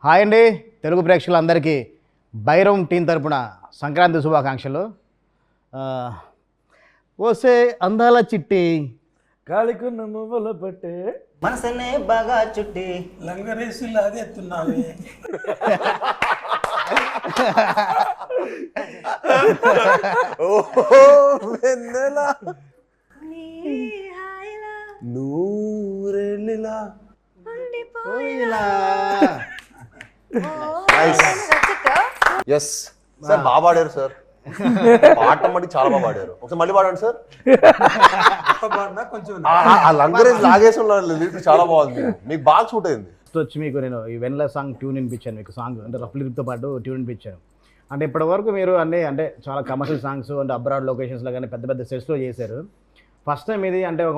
Hi అండి తెలుగు ప్రేక్షకులందరికీ Bairam team తరపున సంక్రాంతి శుభాకాంక్షలు. ఓసే అందాల చిట్టి కాలికున్న మువ్వల పట్టే మనసనే బాగా చుట్టి లంగరేసి లాగెత్తున్నావే. నూరెళ్ళిలా ఎస్ సార్, బాగా పాడారు సార్. పాట మట్టి చాలా బాగా పాడారు. ఒకసారి మళ్ళీ పాడండి సార్. కొంచెం ఆ లంగరేజ్ లాగేసిన లిరిక్ చాలా బాగుంది, మీకు బాగా సూట్ అయింది. వచ్చి మీకు నేను ఈ వెన్నెల సాంగ్ ట్యూన్ వినిపించాను, మీకు సాంగ్ అంటే రఫ్ లిరిక్తో పాటు ట్యూన్ వినిపించాను. అంటే ఇప్పటివరకు మీరు అన్నీ అంటే చాలా కమర్షియల్ సాంగ్స్ అంటే అబ్రాడ్ లొకేషన్స్లో కానీ పెద్ద పెద్ద సెట్స్లో చేశారు. ఫస్ట్ టైం ఇది అంటే ఒక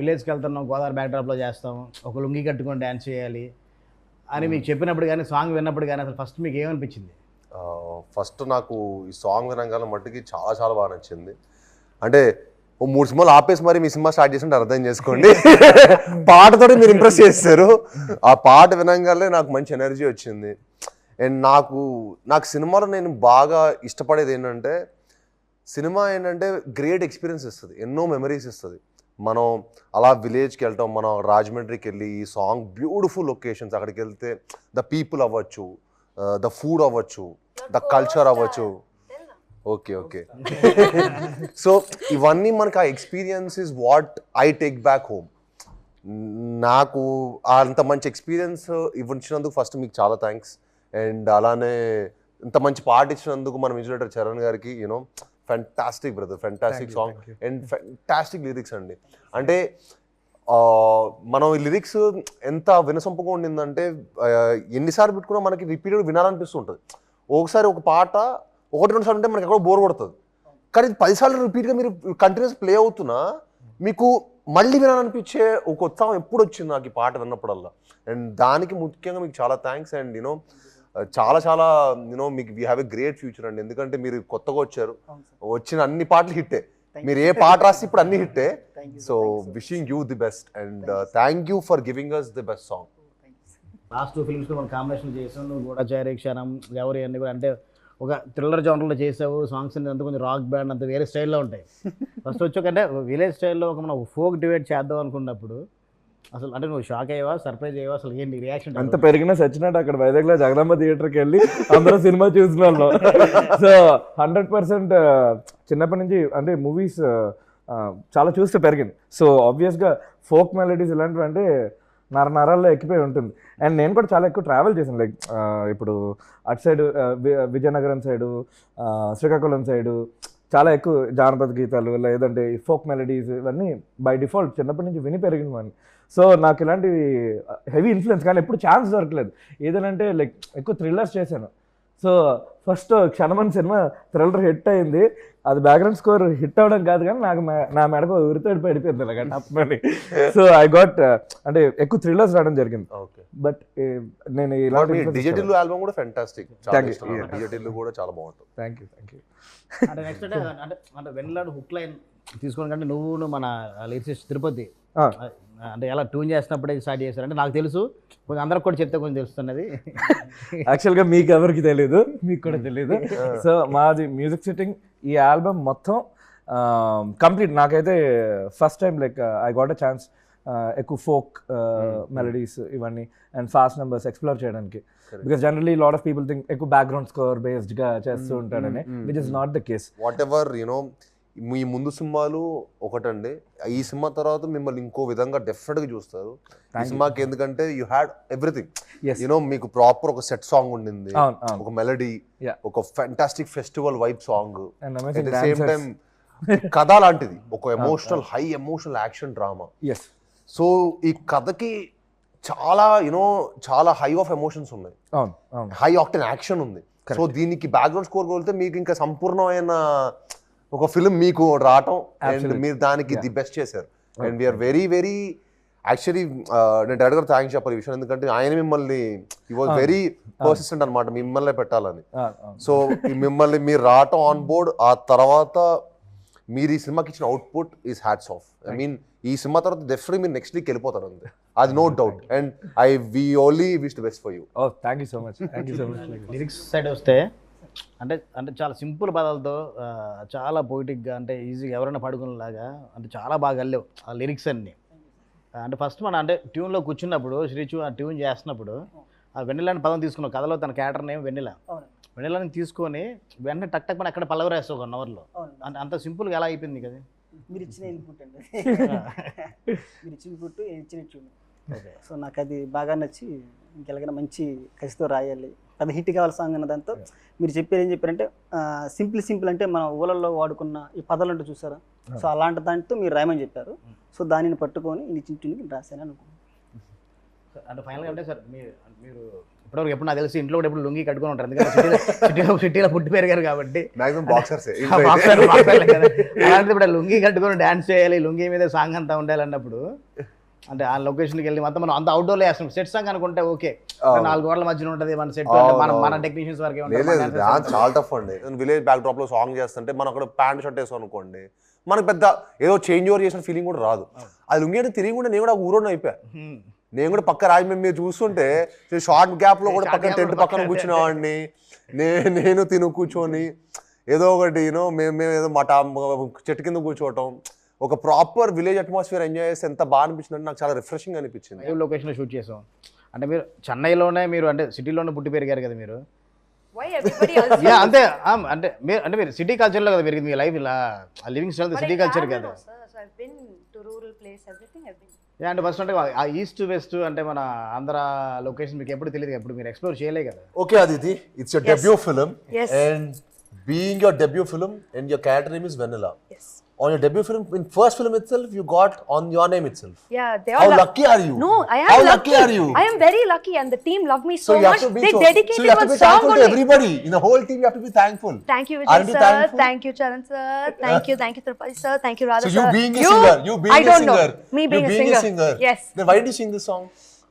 విలేజ్కి వెళ్తున్నాం, గోదావరి బ్యాక్డ్రాప్లో చేస్తాం, ఒక లుంగి కట్టుకొని డ్యాన్స్ చేయాలి అని మీకు చెప్పినప్పుడు కానీ సాంగ్ విన్నప్పుడు కానీ అసలు ఫస్ట్ మీకు ఏమనిపించింది? ఫస్ట్ నాకు ఈ సాంగ్ వినగానే మట్టుకి చాలా చాలా బాగా నచ్చింది. అంటే ఓ 3 సినిమాలు ఆపేసి మరి మీ సినిమా స్టార్ట్ చేసి అర్థం చేసుకోండి. పాటతో మీరు ఇంప్రెస్ చేస్తారు. ఆ పాట వినగానే నాకు మంచి ఎనర్జీ వచ్చింది. అండ్ నాకు సినిమాలో నేను బాగా ఇష్టపడేది ఏంటంటే, సినిమా ఏంటంటే గ్రేట్ ఎక్స్పీరియన్స్ ఇస్తుంది, ఎన్నో మెమరీస్ ఇస్తుంది. మనం అలా విలేజ్కి వెళ్తాం, మనం రాజమండ్రికి వెళ్ళి ఈ సాంగ్ బ్యూటిఫుల్ లొకేషన్స్, అక్కడికి వెళ్తే ద పీపుల్ అవ్వచ్చు, ద ఫుడ్ అవ్వచ్చు, ద కల్చర్ అవ్వచ్చు. ఓకే ఓకే సో ఇవన్నీ మనకి ఆ experience is what I take back home. నాకు అంత మంచి ఎక్స్పీరియన్స్ ఇవ్వచ్చినందుకు ఫస్ట్ మీకు చాలా థ్యాంక్స్. అండ్ అలానే ఇంత మంచి పాట ఇచ్చినందుకు మన మ్యూజిక్ డైరెక్టర్ చరణ్ గారికి you know fantastic brother, fantastic song and fantastic lyrics అండి. అంటే మనం ఈ లిరిక్స్ ఎంత వినసొంపుగా ఉండిందంటే ఎన్నిసార్లు పెట్టుకున్నా మనకి రిపీటెడ్ వినాలనిపిస్తుంటుంది. ఒకసారి ఒక పాట 1-2 సార్లు ఉంటే మనకి ఎక్కడో బోర్ కొడుతుంది, కానీ 10 సార్లు రిపీట్గా మీరు కంటిన్యూస్ ప్లే అవుతున్నా మీకు మళ్ళీ వినాలనిపించే ఒక ఉత్సాహం ఎప్పుడు వచ్చింది నాకు ఈ పాట విన్నప్పుడల్లా. అండ్ దానికి ముఖ్యంగా మీకు చాలా థ్యాంక్స్. అండ్ యూనో చాలా చాలా యూనో మీకు we have a great future అండి. ఎందుకంటే మీరు కొత్తగా వచ్చారు, వచ్చిన అన్ని పాటలు హిట్టే, మీరు ఏ పాట రాసి ఇప్పుడు అన్ని హిట్టే. So wishing you the best and thank you for giving us the best song. Last 2 ఫిల్మ్స్లో మనం కాంబినేషన్ చేసాం, నువ్వు కూడా చేరే క్షణం ఎవరి అన్నీ కూడా అంటే ఒక థ్రిల్లర్ జోనర్లో చేసావు. సాంగ్స్ అంతా కొంచెం రాక్ బ్యాండ్ అంత వేరే స్టైల్లో ఉంటాయి. ఫస్ట్ వచ్చి అంటే విలేజ్ స్టైల్లో ఒక మనం ఫోక్ డివైడ్ చేద్దాం అనుకున్నప్పుడు అసలు అంటే నువ్వు షాక్ అయ్యావా, సర్ప్రైజ్ అయ్యావా, అసలు ఏంటి రియాక్షన్? అంత పెరిగిన సచ్చినట్టు అక్కడ వైజాగ్లో జగదాంబ థియేటర్కి వెళ్ళి అందరూ సినిమా చూసిన వాళ్ళు. సో 100% చిన్నప్పటి నుంచి అంటే మూవీస్ చాలా చూస్తే పెరిగింది. సో ఆబ్వియస్గా ఫోక్ మెలడీస్ ఇలాంటివి అంటే నరాల్లో ఎక్కిపోయి ఉంటుంది. అండ్ నేను కూడా చాలా ఎక్కువ ట్రావెల్ చేశాను, లైక్ ఇప్పుడు అటు side Vizianagaram side, Srikakulam side చాలా ఎక్కువ జానపద గీతాలు లేదంటే ఫోక్ మెలడీస్ ఇవన్నీ బై డిఫాల్ట్ చిన్నప్పటి నుంచి విని పెరిగిన వాడిని. సో నాకు ఇలాంటివి హెవీ ఇన్ఫ్లుయెన్స్, కానీ ఎప్పుడు ఛాన్స్ దొరకలేదు. ఏదంటే లైక్ ఎక్కువ థ్రిల్లర్స్ చేశాను. సో ఫస్ట్ క్షణమని సినిమా థ్రిల్లర్ హిట్ అయింది. అది బ్యాక్గ్రౌండ్ స్కోర్ హిట్ అవ్వడం కాదు, కానీ నాకు నా మెడకు ఉరితోడి పడిపోయింది అలాగ తప్పని. సో ఐ గాట్ అంటే ఎక్కువ థ్రిల్లర్స్ రావడం జరిగింది. బట్ నేను ఇలాంటి డిజిటల్ ఆల్బమ్ కూడా ఫెంటాస్టిక్, డిజిటల్ కూడా చాలా బాగుంటుంది. Thank you. అంటే నెక్స్ట్ అంటే వెన్నెలాడు హుక్ లైన్ తీసుకోవడం కంటే నువ్వు మన లిరిసిస్ట్ తిరుపతి అంటే ఎలా ట్యూన్ చేసినప్పుడే స్టార్ట్ చేశారు అంటే నాకు తెలుసు, కొంచెం అందరికి కూడా చెప్తే కొంచెం తెలుస్తున్నది. యాక్చువల్గా మీకు ఎవరికి తెలియదు, మీకు కూడా తెలియదు. సో మాది మ్యూజిక్ సిట్టింగ్ ఈ ఆల్బమ్ మొత్తం కంప్లీట్ నాకైతే first time like I got a chance ఎక్కువ ఫోక్ మెలడీస్ ఇవన్నీ అండ్ ఫాస్ట్ నెంబర్స్ ఎక్స్ప్లోర్ చేయడానికి. Because generally lot of people think ఎక్కువ బ్యాక్గ్రౌండ్ స్కోర్ బేస్డ్గా చేస్తూ ఉంటాడని, which is not the case. Whatever you know మీ ముందు సినిమాలు ఒకటండి, ఈ సినిమా తర్వాత మిమ్మల్ని ఇంకో విధంగా డెఫినెట్గా చూస్తారు ఈ సినిమాకి. ఎందుకంటే యూ హ్యాడ్ ఎవ్రీథింగ్, యూనో మీకు ప్రాపర్ ఒక సెట్ సాంగ్ ఉండింది, ఒక మెలడీ, ఒక fantastic festival vibe song, at the same time కథ లాంటిది, ఒక emotional high emotional action drama. So ఈ కథకి చాలా యూనో చాలా హై ఆఫ్ ఎమోషన్స్ ఉన్నాయి, హై ఆక్టెన్ యాక్షన్ ఉంది. సో దీనికి బ్యాక్గ్రౌండ్ స్కోర్ కోల్తే మీకు ఇంకా సంపూర్ణమైన ఒక ఫిల్మ్ మీకు రావటం, అండ్ మీరు దానికి ది బెస్ట్ చేశారు. And we are very very actually నేను డైరెక్టర్ థ్యాంక్స్ చెప్పాలి ఈ విషయం, ఎందుకంటే ఆయన మిమ్మల్ని ఈ వాజ్ వెరీ పర్సిస్టెంట్ అనమాట మిమ్మల్ని పెట్టాలని. సో మిమ్మల్ని మీరు రావటం ఆన్ బోర్డ్, ఆ తర్వాత మీరు ఈ సినిమాకి ఇచ్చిన output is hats off. I mean ఈ సినిమా తర్వాత డెఫినెట్లీ మీరు నెక్స్ట్ లీక్ వెళ్ళిపోతారు అంతే, అది no doubt. And we only wish the best for you. Oh thank you so much. Lyrics side వస్తే అంటే అంటే చాలా సింపుల్ పదాలతో చాలా పొయిటిక్గా అంటే ఈజీగా ఎవరైనా పడుకునేలాగా అంటే చాలా బాగా వెళ్ళలేవు ఆ లిరిక్స్ అన్నీ. అంటే ఫస్ట్ మన అంటే ట్యూన్లో కూర్చున్నప్పుడు శ్రీచు ఆ ట్యూన్ చేస్తున్నప్పుడు ఆ వెన్నెలని పదం తీసుకున్నాం కథలో తన క్యారెక్టర్ నేమ్ వెన్నెలని తీసుకొని వెంటనే టక్ టక్ మన ఎక్కడ పల్లవి రాస్తావు 1 అవర్లో. అంటే అంత సింపుల్గా ఎలా అయిపోయింది కదా. మీరు ఇచ్చిన ఇన్పుట్ అండి, మీరు ఇచ్చిన ఇన్పుట్ ఇచ్చిన ట్యూన్. సో నాకు అది బాగా నచ్చి ఇంకెలాగైనా మంచి కసితో రాయాలి, పెద్ద హిట్ కావాలి సాంగ్ అన్న దాంతో మీరు చెప్పారు. ఏం చెప్పారంటే సింపుల్ అంటే మన ఊళ్ళల్లో వాడుకున్న ఈ పదాలు అంటే చూసారా, సో అలాంటి దాంతో మీరు రాయమని చెప్పారు. సో దానిని పట్టుకొని ఇచ్చిన ట్యూన్కి రాశాను అనుకున్నాను. అంటే ఫైనల్గా అంటే సార్ మీరు ఇప్పటివరకు ఎప్పుడు నాకు తెలిసి ఇంట్లో కూడా ఎప్పుడు లుంగి కట్టుకొని ఉంటారు, ఎందుకంటే సిటీలో పుట్టి పెరిగారు కాబట్టి. మాక్సిమం బాక్సర్సే. అలాంటి ఇప్పుడు లుంగి కట్టుకొని డాన్స్ చేయాలి, లుంగి మీద సాంగ్ అంతా ఉండాలి అన్నప్పుడు అంటే ఆ లొకేషన్కి వెళ్ళి మొత్తం మనం అంత అవుట్డోర్లో వేస్తాం. సెట్ సాంగ్ అనుకుంటే ఓకే 4 గోడల మధ్యన ఉంటుంది మన సెట్, మన టెక్నీషియన్స్ వరకే ఉంటుంది. చాలా టఫ్ అండి. విలేజ్ బ్యాక్ డ్రాప్ లో సాంగ్ చేస్తుంటే మనం అక్కడ ప్యాంట్ షర్ట్ వేసాం అనుకోండి, మనకు పెద్ద ఏదో చేంజ్ ఓవర్ చేసిన ఫీలింగ్ కూడా రాదు. అది లుంగి అంటే తిరిగి కూడా నేను కూడా ఊరోని అయిపోయా. నేను కూడా పక్క రాజమండ్రి మీరు చూస్తుంటే షార్ట్ గ్యాప్ లో కూడా పక్కన టెంట్ పక్కన కూర్చునేవాడిని, నేను తిను కూర్చొని ఏదో ఒకటి యూనో మేము ఏదో చెట్టు కింద కూర్చోవటం, ఒక ప్రాపర్ విలేజ్ అట్మాస్ఫియర్ ఎంజాయ్ చేస్తే ఎంత బాగా అనిపించింది అంటే నాకు చాలా రిఫ్రెషింగ్ అనిపించింది. లైవ్ లొకేషన్లో షూట్ చేసాం. అంటే మీరు చెన్నైలోనే మీరు అంటే సిటీలోనే పుట్టి పెరిగారు కదా మీరు. అంతే అంటే మీరు సిటీ కల్చర్లో కదా పెరిగింది మీ లైఫ్, ఇలా లివింగ్ స్టైల్ సిటీ కల్చర్ కదా. అంటే ఫస్ట్ అంటే ఆ ఈస్ట్ వెస్ట్ అంటే మన ఆంధ్ర లొకేషన్ మీకు ఎప్పుడు తెలియదు, ఎప్పుడు మీరు ఎక్స్ప్లోర్ చేయలే కదా. Okay Aditi, it's your debut film and being your debut film and your character name is Vennela. On your debut film, in first film itself, you got on your name itself. Yeah, they are. How lucky are you? No, I am How lucky. are you? I am very lucky, and the team love me so you have much. to be They dedicated so you have to be one song thankful only. to everybody. In the whole team, you have to be thankful. Thank you, Aren't Vijay you sir. thankful? Thank you, Charan sir. Thank you, Tirupati sir. Thank you, Radha So sir. you being a singer, you being I a don't singer, know. Me being a singer. Yes. Then why did you sing this song?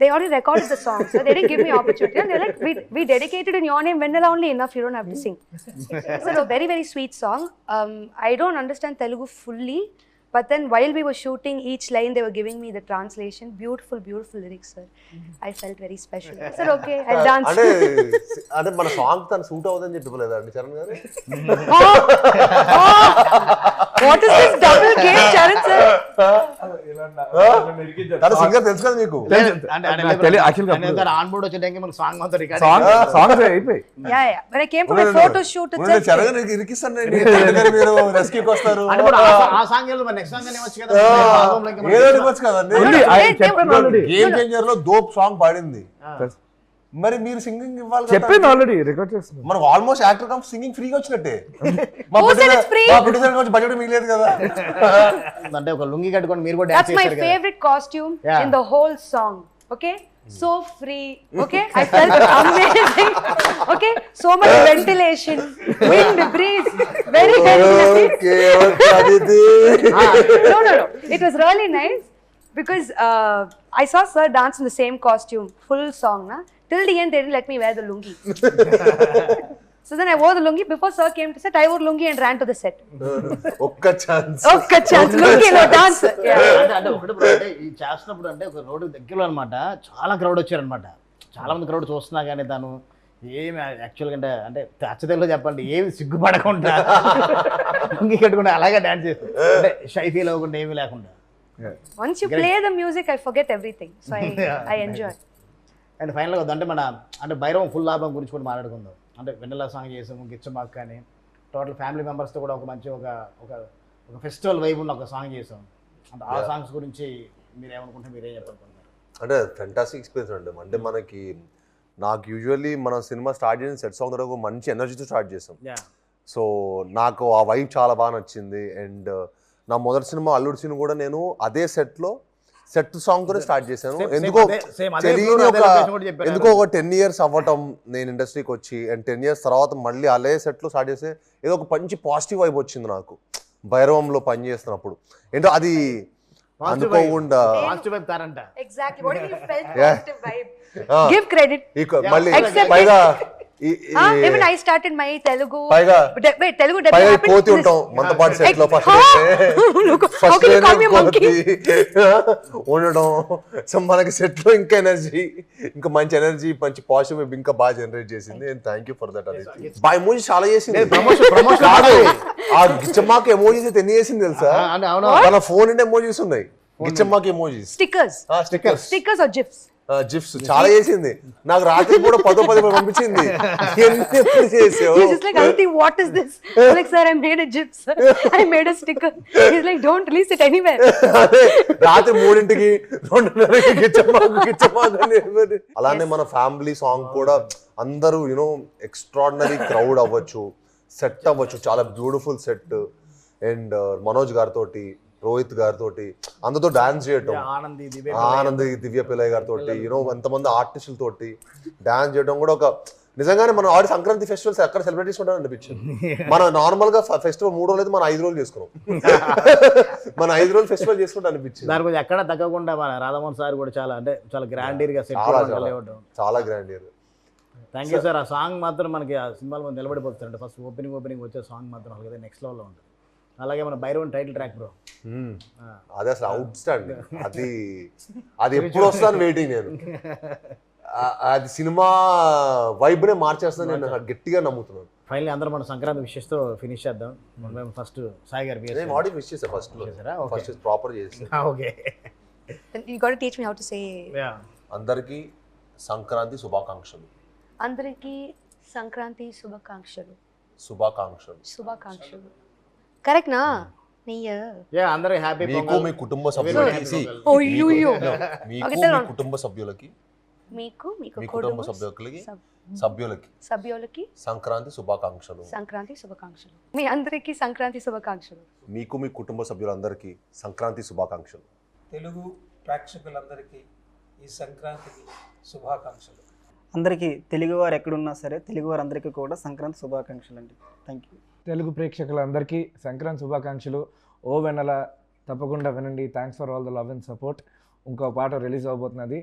They already recorded the song, so they didn't give me opportunity. And they're like, we dedicated in your name, Vanilla only enough. You don't have to sing. It's a very very sweet song. I don't understand Telugu fully. But then while we were shooting each line, they were giving me the translation. Beautiful, beautiful lyrics, sir. I felt very special. I said, okay, I'll dance. అంటే మన song తను suit అవుతుందని చెప్పలేదా అండి చరణ్ గారు? What is this double game, Charan sir? తన singer తెలుసు కదా మీకు? ఆన్ బోర్డ్ వచ్చే టైంకి మనకు సాంగ్ మొత్తం రికార్డ్ సాంగ్స్ అయిపోయి. Yeah, yeah. When I came for my photo shoot, it's Charan గారు ఇరికిస్తాను మీరు రెస్క్యూకి వస్తారు. ఆ సాంగ్ నెక్స్ట్ సాంగ్ ఇవ్వచ్చు కదా, ఏదో ఇవ్వచ్చు కదండి. గేమ్ చేంజర్ లో దోప్ సాంగ్ పాడింది, మరి మీరు సింగింగ్ ఇవ్వాలి. చెప్పింది ఆల్రెడీ రికార్డ్ చేస్తున్నాం. మనకు ఆల్మోస్ట్ యాక్టర్ కమ్ సింగింగ్ ఫ్రీగా వచ్చినట్టే. మా ప్రొడ్యూసర్ కొంచెం బడ్జెట్ మిగిలేదు కదా. అంటే ఒక లుంగి కట్టుకొని మీరు కూడా that's my favorite costume in the whole song. Okay, so free. Okay, I felt amazing. Okay, so much ventilation, wind, breeze, very nice. Okay, Aditi. No, it was really nice because I saw sir dance in the same costume, full song na. Till the end they didn't let me wear the lungi. So then I wore the lungi. Before sir came to set, I wore lungi and ran to the set. ఒక్క chance lungi no dance. అంటే ఒకటి ఈ చేస్తున్నప్పుడు అంటే ఒక road దగ్గరలో అనమాట చాలా క్రౌడ్ వచ్చారనమాట. చాలా మంది క్రౌడ్ చూస్తున్నా కానీ తను ఏమి యాక్చువల్గా అంటే అచ్చతెల్లో చెప్పండి ఏమి సిగ్గుపడకుండా లుంగి కట్టుకుంటే అలాగే డాన్స్ చేస్తాను, అంటే షై ఫీల్ అవ్వకుండా ఏమీ లేకుండా. Once you play the music, I forget everything. So I enjoy. And ఫైనల్గా అంటే మన అంటే భైరవం ఫుల్ లాభం గురించి కూడా మాట్లాడుకుందాం. అంటే వెన్నెలా సాంగ్ చేసాము, గిచ్చమాక్ కానీ టోటల్ ఫ్యామిలీ మెంబర్స్తో కూడా ఒక మంచి ఒక ఫెస్టివల్ వైబ్ ఉన్న ఒక సాంగ్ చేసాం. అంటే ఆ సాంగ్స్ గురించి మీరు ఏమనుకుంటే మీరేం చెప్పాలనుకుంటున్నారు? అంటే ఫెంటాస్టిక్ ఎక్స్పీరియన్స్ అండి. అంటే మనకి నాకు యూజువల్లీ మన సినిమా స్టార్ట్ చేసిన సెట్ సాంగ్ ద్వారా మంచి ఎనర్జీతో స్టార్ట్ చేసాం. సో నాకు ఆ వైబ్ చాలా బాగా నచ్చింది. అండ్ నా మొదటి సినిమా అల్లుడు సినిమా కూడా నేను అదే సెట్ సాంగ్ తోనే స్టార్ట్ చేశాను. ఎందుకో ఒక 10 years అవ్వటం నేను ఇండస్ట్రీకి వచ్చి, అండ్ 10 years తర్వాత మళ్ళీ అదే సెట్లో స్టార్ట్ చేస్తే ఏదో ఒక మంచి పాజిటివ్ వైబ్ వచ్చింది నాకు భైరవంలో పని చేస్తున్నప్పుడు. ఏంటో అది అనుకోకుండా Exactly. What do you felt? Positive vibe. Give credit. మళ్ళీ పైగా Even I started my Telugu. పైగా Telugu పైగా debut happened కోతి in ఉంటాం this. మంతపాటి సెట్ లో first Look, how can you call me a monkey? ఉండడం. సో మనకి సెట్ లో ఇంకా ఎనర్జీ, ఇంకా మంచి ఎనర్జీ, మంచి పాజిటివ్ ఇంకా బాగా జనరేట్ చేసింది. And thank you for that. అది బా ఎమోజీ చాలా చేసింది. ప్రమోషన్ కాదు, ఆ గిచ్చమ్మాకి ఎమోజీస్ అయితే ఎన్ని చేసింది తెలుసా? అవును తన ఫోన్ నిండా ఎమోజీస్ ఉన్నాయి, గిచ్చమ్మాకి emojis, Stickers or GIFs. GIFs చాలా చేసింది. నాకు రాత్రి కూడా 10 పంపించింది. ఎప్పుడు చేసావు? He's just like, Auntie, what is this? I'm like, sir, I made a GIF, sir. I made a sticker. He's like, don't release it anywhere. అదే రాత్రి 3ంటికి 2:30కి గిచ్చమ్మాకు. అలానే మన ఫ్యామిలీ సాంగ్ కూడా అందరూ యూనో ఎక్స్ట్రాడినరీ క్రౌడ్ అవ్వచ్చు, సెట్ అవ్వచ్చు, చాలా beautiful set. And Manoj గారితో, రోహిత్ గారితో అందరితో డాన్స్ చేయటం, ఆనంద్ దివ్య పిల్లయ్య గారితో యూనో ఎంతమంది ఆర్టిస్టులతోటి డాన్స్ చేయడం కూడా ఒక నిజంగానే మనం ఆడి సంక్రాంతి ఫెస్టివల్స్ ఎక్కడ సెలబ్రేట్ చేసుకుంటాం అనిపించింది. మనం నార్మల్ గా ఫెస్టివల్ 3 రోజులు అయితే మనం 5 రోజులు చేసుకున్నాం. మన 5 రోజులు ఫెస్టివల్ చేసుకుంటే అనిపించింది. దాని గురించి ఎక్కడ తగ్గకుండా మన రాధామోహన్ సార్ కూడా చాలా అంటే చాలా గ్రాండీర్ గా సెట్ చాలా grand year. Thank you sir. ఆ సాంగ్ మాత్రం మనకి ఆ సినిమాలో నిలబడిపోతుంది. ఫస్ట్ ఓపెనింగ్ వచ్చే సాంగ్ మాత్రం అలాగే నెక్స్ట్ లెవెల్లో ఉంటుంది. అలాగే మన భైరవన్ టైటిల్ ట్రాక్ బ్రో, అది అసలు అవుట్ స్టాండింగ్. అది ఎప్పుడు వస్తాను వెయిటింగ్ నేను. అది సినిమా వైబ్ నే మార్చేస్తాను నేను గట్టిగా నమ్ముతున్నాను. ఫైనల్లీ అందరూ మన సంక్రాంతి విషెస్ తో ఫినిష్ చేద్దాం. మేము ఫస్ట్ సాయి గారు నేను ఆడియో విష్ చేసా ఫస్ట్ లో, ఫస్ట్ ప్రాపర్ చేసా. Okay, You got to teach me how to say. అందరికీ సంక్రాంతి శుభాకాంక్షలు. అందరికీ సంక్రాంతి శుభాకాంక్షలు. శుభాకాంక్షలు కరెక్ట్ నా? అందరూ హ్యాపీ మీకు మీ కుటుంబ సభ్యులకి సభ్యులకి సంక్రాంతి శుభాకాంక్షలు. మీ అందరికీ సంక్రాంతి శుభాకాంక్షలు. మీకు మీ కుటుంబ సభ్యులందరికీ సంక్రాంతి శుభాకాంక్షలు. తెలుగు ప్రేక్షకులందరికీ ఈ సంక్రాంతికి శుభాకాంక్షలు. అందరికీ తెలుగువారు ఎక్కడున్నా సరే తెలుగువారు అందరికీ కూడా సంక్రాంతి శుభాకాంక్షలు అండి. Thank you. తెలుగు ప్రేక్షకులందరికీ సంక్రాంతి శుభాకాంక్షలు. ఓ వెన్నెల తప్పకుండా వినండి. Thanks for all the love and support. ఇంకో పాట రిలీజ్ అవబోతున్నది,